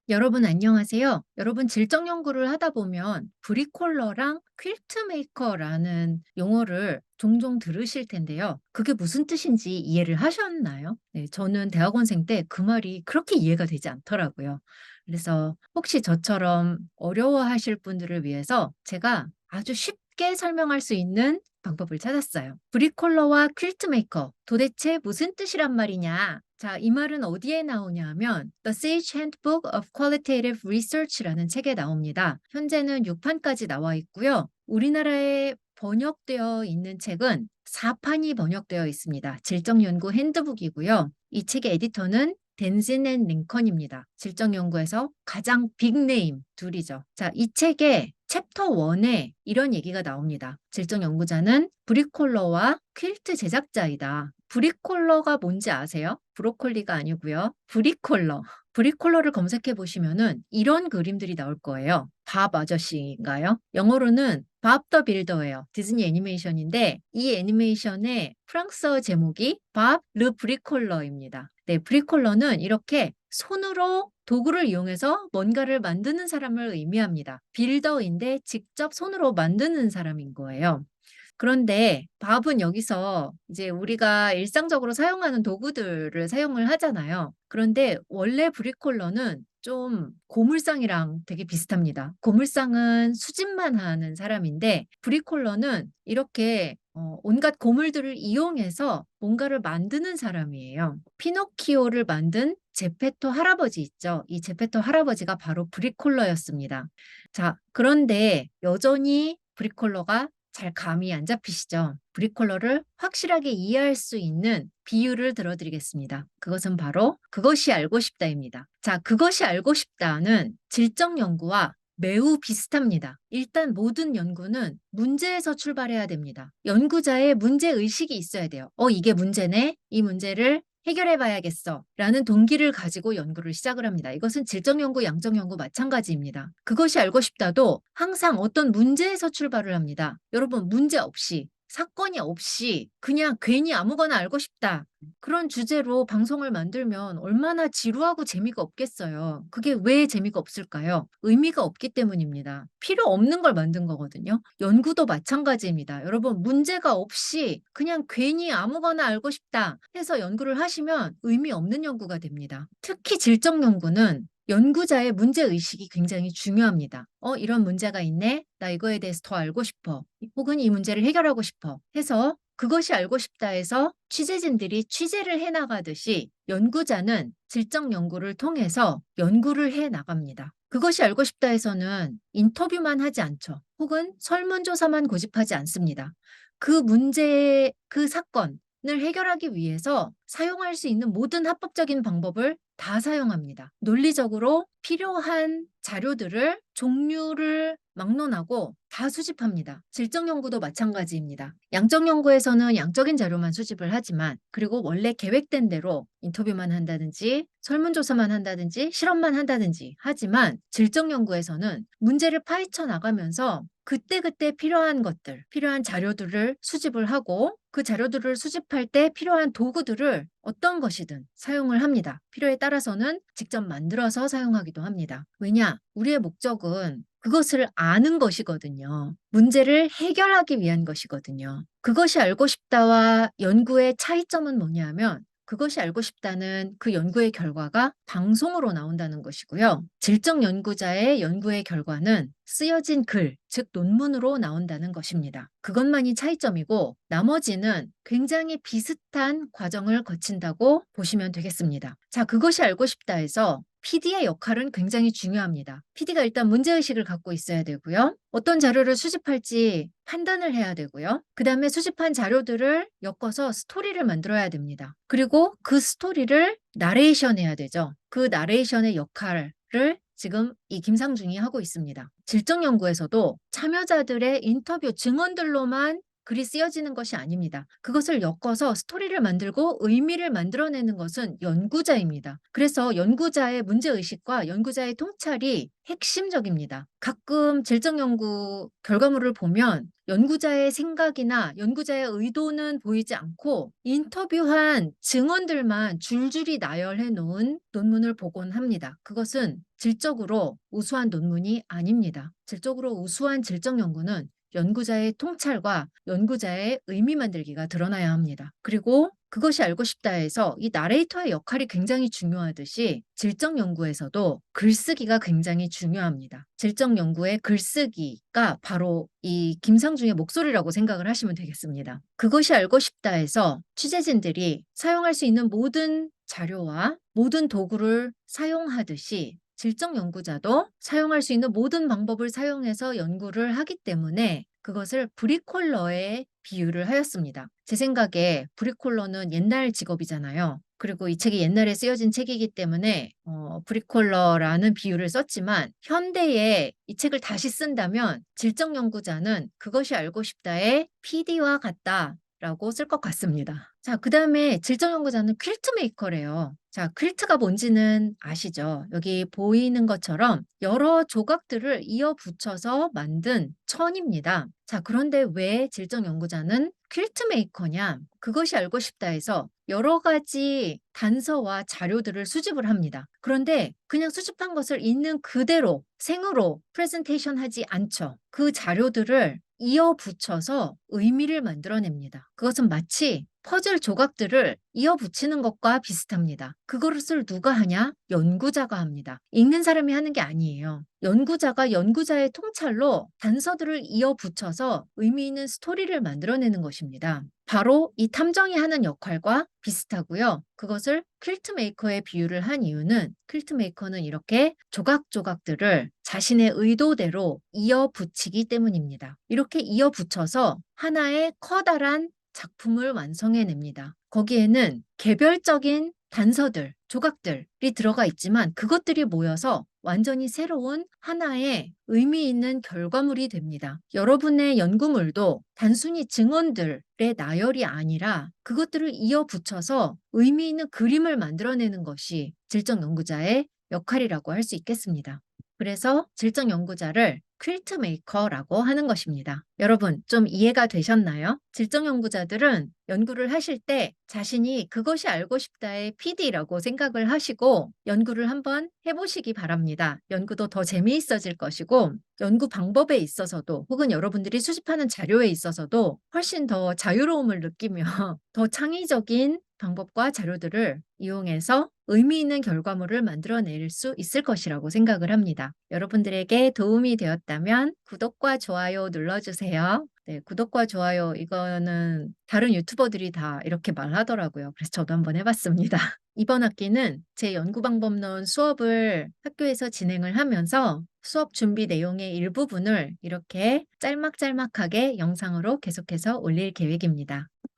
여러분 안녕하세요. 여러분 질적 연구를 하다 보면 브리콜러랑 퀼트 메이커라는 용어를 종종 들으실 텐데요. 그게 무슨 뜻인지 이해를 하셨나요? 네, 저는 대학원생 때 그 말이 그렇게 이해가 되지 않더라고요. 그래서 혹시 저처럼 어려워하실 분들을 위해서 제가 아주 쉽게 설명할 수 있는 방법을 찾았어요. 브리콜러와 퀼트 메이커 도대체 무슨 뜻이란 말이냐? 자, 이 말은 어디에 나오냐 하면 The Sage Handbook of Qualitative Research라는 책에 나옵니다. 현재는 6판까지 나와 있고요. 우리나라에 번역되어 있는 책은 4판이 번역되어 있습니다. 질적 연구 핸드북이고요. 이 책의 에디터는 댄슨 앤 링컨입니다. 질적 연구에서 가장 빅네임 둘이죠. 자, 이 책의 챕터 1에 이런 얘기가 나옵니다. 질적 연구자는 브리콜러와 퀼트 제작자이다. 브리콜러가 뭔지 아세요? 브로콜리가 아니고요. 브리콜러. 브리콜러를 검색해 보시면은 이런 그림들이 나올 거예요. 밥 아저씨인가요? 영어로는 밥 더 빌더예요. 디즈니 애니메이션인데 이 애니메이션의 프랑스어 제목이 밥 르 브리콜러입니다. 네, 브리콜러는 이렇게 손으로 도구를 이용해서 뭔가를 만드는 사람을 의미합니다. 빌더인데 직접 손으로 만드는 사람인 거예요. 그런데 밥은 여기서 이제 우리가 일상적으로 사용하는 도구들을 사용을 하잖아요. 그런데 원래 브리콜러는 좀 고물상이랑 되게 비슷합니다. 고물상은 수집만 하는 사람인데 브리콜러는 이렇게 온갖 고물들을 이용해서 뭔가를 만드는 사람이에요. 피노키오를 만든 제페토 할아버지 있죠. 이 제페토 할아버지가 바로 브리콜러였습니다. 자, 그런데 여전히 브리콜러가 잘 감이 안 잡히시죠? 브리콜러를 확실하게 이해할 수 있는 비유를 들어드리겠습니다. 그것은 바로 그것이 알고 싶다입니다. 자, 그것이 알고 싶다는 질적 연구와 매우 비슷합니다. 일단 모든 연구는 문제에서 출발해야 됩니다. 연구자의 문제 의식이 있어야 돼요. 이게 문제네? 이 문제를 해결해 봐야겠어. 라는 동기를 가지고 연구를 시작을 합니다. 이것은 질적 연구, 양적 연구 마찬가지입니다. 그것이 알고 싶다도 항상 어떤 문제에서 출발을 합니다. 여러분, 문제 없이, 사건이 없이 그냥 괜히 아무거나 알고 싶다. 그런 주제로 방송을 만들면 얼마나 지루하고 재미가 없겠어요. 그게 왜 재미가 없을까요? 의미가 없기 때문입니다. 필요 없는 걸 만든 거거든요. 연구도 마찬가지입니다. 여러분, 문제가 없이 그냥 괜히 아무거나 알고 싶다 해서 연구를 하시면 의미 없는 연구가 됩니다. 특히 질적 연구는 연구자의 문제의식이 굉장히 중요합니다. 이런 문제가 있네? 나 이거에 대해서 더 알고 싶어. 혹은 이 문제를 해결하고 싶어. 해서 그것이 알고 싶다 해서 취재진들이 취재를 해 나가듯이 연구자는 질적 연구를 통해서 연구를 해 나갑니다. 그것이 알고 싶다 해서는 인터뷰만 하지 않죠. 혹은 설문조사만 고집하지 않습니다. 그 문제, 그 사건을 해결하기 위해서 사용할 수 있는 모든 합법적인 방법을 다 사용합니다. 논리적으로 필요한 자료들을 종류를 막론하고 다 수집합니다. 질적 연구도 마찬가지입니다. 양적 연구에서는 양적인 자료만 수집을 하지만 그리고 원래 계획된 대로 인터뷰만 한다든지 설문조사만 한다든지 실험만 한다든지 하지만 질적 연구에서는 문제를 파헤쳐 나가면서 그때그때 필요한 것들, 필요한 자료들을 수집을 하고 그 자료들을 수집할 때 필요한 도구들을 어떤 것이든 사용을 합니다. 필요에 따라서는 직접 만들어서 사용하기도 합니다. 왜냐? 우리의 목적은 그것을 아는 것이거든요. 문제를 해결하기 위한 것이거든요. 그것이 알고 싶다와 연구의 차이점은 뭐냐면 그것이 알고 싶다는 그 연구의 결과가 방송으로 나온다는 것이고요. 질적 연구자의 연구의 결과는 쓰여진 글, 즉 논문으로 나온다는 것입니다. 그것만이 차이점이고 나머지는 굉장히 비슷한 과정을 거친다고 보시면 되겠습니다. 자, 그것이 알고 싶다 해서 PD의 역할은 굉장히 중요합니다. PD가 일단 문제의식을 갖고 있어야 되고요. 어떤 자료를 수집할지 판단을 해야 되고요. 그 다음에 수집한 자료들을 엮어서 스토리를 만들어야 됩니다. 그리고 그 스토리를 나레이션 해야 되죠. 그 나레이션의 역할을 지금 이 김상중이 하고 있습니다. 질적 연구에서도 참여자들의 인터뷰 증언들로만 글이 쓰여지는 것이 아닙니다. 그것을 엮어서 스토리를 만들고 의미를 만들어내는 것은 연구자입니다. 그래서 연구자의 문제의식과 연구자의 통찰이 핵심적입니다. 가끔 질적 연구 결과물을 보면 연구자의 생각이나 연구자의 의도는 보이지 않고 인터뷰한 증언들만 줄줄이 나열해 놓은 논문을 보곤 합니다. 그것은 질적으로 우수한 논문이 아닙니다. 질적으로 우수한 질적 연구는 연구자의 통찰과 연구자의 의미 만들기가 드러나야 합니다. 그리고 그것이 알고 싶다 해서 이 나레이터의 역할이 굉장히 중요하듯이 질적 연구에서도 글쓰기가 굉장히 중요합니다. 질적 연구의 글쓰기가 바로 이 김상중의 목소리라고 생각을 하시면 되겠습니다. 그것이 알고 싶다 해서 취재진들이 사용할 수 있는 모든 자료와 모든 도구를 사용하듯이 질적 연구자도 사용할 수 있는 모든 방법을 사용해서 연구를 하기 때문에 그것을 브리콜러에 비유를 하였습니다. 제 생각에 브리콜러는 옛날 직업이잖아요. 그리고 이 책이 옛날에 쓰여진 책이기 때문에 브리콜러라는 비유를 썼지만 현대에 이 책을 다시 쓴다면 질적 연구자는 그것이 알고 싶다의 PD와 같다라고 쓸 것 같습니다. 자, 그다음에 질적 연구자는 퀼트 메이커래요. 자, 퀼트가 뭔지는 아시죠? 여기 보이는 것처럼 여러 조각들을 이어 붙여서 만든 천입니다. 자, 그런데 왜 질적 연구자는 퀼트 메이커냐? 그것이 알고 싶다 해서 여러 가지 단서와 자료들을 수집을 합니다. 그런데 그냥 수집한 것을 있는 그대로 생으로 프레젠테이션 하지 않죠. 그 자료들을 이어 붙여서 의미를 만들어냅니다. 그것은 마치 퍼즐 조각들을 이어 붙이는 것과 비슷합니다. 그것을 누가 하냐? 연구자가 합니다. 읽는 사람이 하는 게 아니에요. 연구자가 연구자의 통찰로 단서들을 이어 붙여서 의미 있는 스토리를 만들어내는 것입니다. 바로 이 탐정이 하는 역할과 비슷하고요. 그것을 퀼트 메이커에 비유를 한 이유는 퀼트 메이커는 이렇게 조각조각들을 자신의 의도대로 이어 붙이기 때문입니다. 이렇게 이어 붙여서 하나의 커다란 작품을 완성해냅니다. 거기에는 개별적인 단서들, 조각들이 들어가 있지만 그것들이 모여서 완전히 새로운 하나의 의미 있는 결과물이 됩니다. 여러분의 연구물도 단순히 증언들의 나열이 아니라 그것들을 이어 붙여서 의미 있는 그림을 만들어내는 것이 질적 연구자의 역할이라고 할 수 있겠습니다. 그래서 질적 연구자를 퀼트 메이커라고 하는 것입니다. 여러분, 좀 이해가 되셨나요? 질적 연구자들은 연구를 하실 때 자신이 그것이 알고 싶다의 PD라고 생각을 하시고 연구를 한번 해보시기 바랍니다. 연구도 더 재미있어질 것이고 연구 방법에 있어서도 혹은 여러분들이 수집하는 자료에 있어서도 훨씬 더 자유로움을 느끼며 더 창의적인 방법과 자료들을 이용해서 의미 있는 결과물을 만들어낼 수 있을 것이라고 생각을 합니다. 여러분들에게 도움이 되었다면 구독과 좋아요 눌러주세요. 네, 구독과 좋아요 이거는 다른 유튜버들이 다 이렇게 말하더라고요. 그래서 저도 한번 해봤습니다. 이번 학기는 제 연구방법론 수업을 학교에서 진행을 하면서 수업 준비 내용의 일부분을 이렇게 짤막짤막하게 영상으로 계속해서 올릴 계획입니다.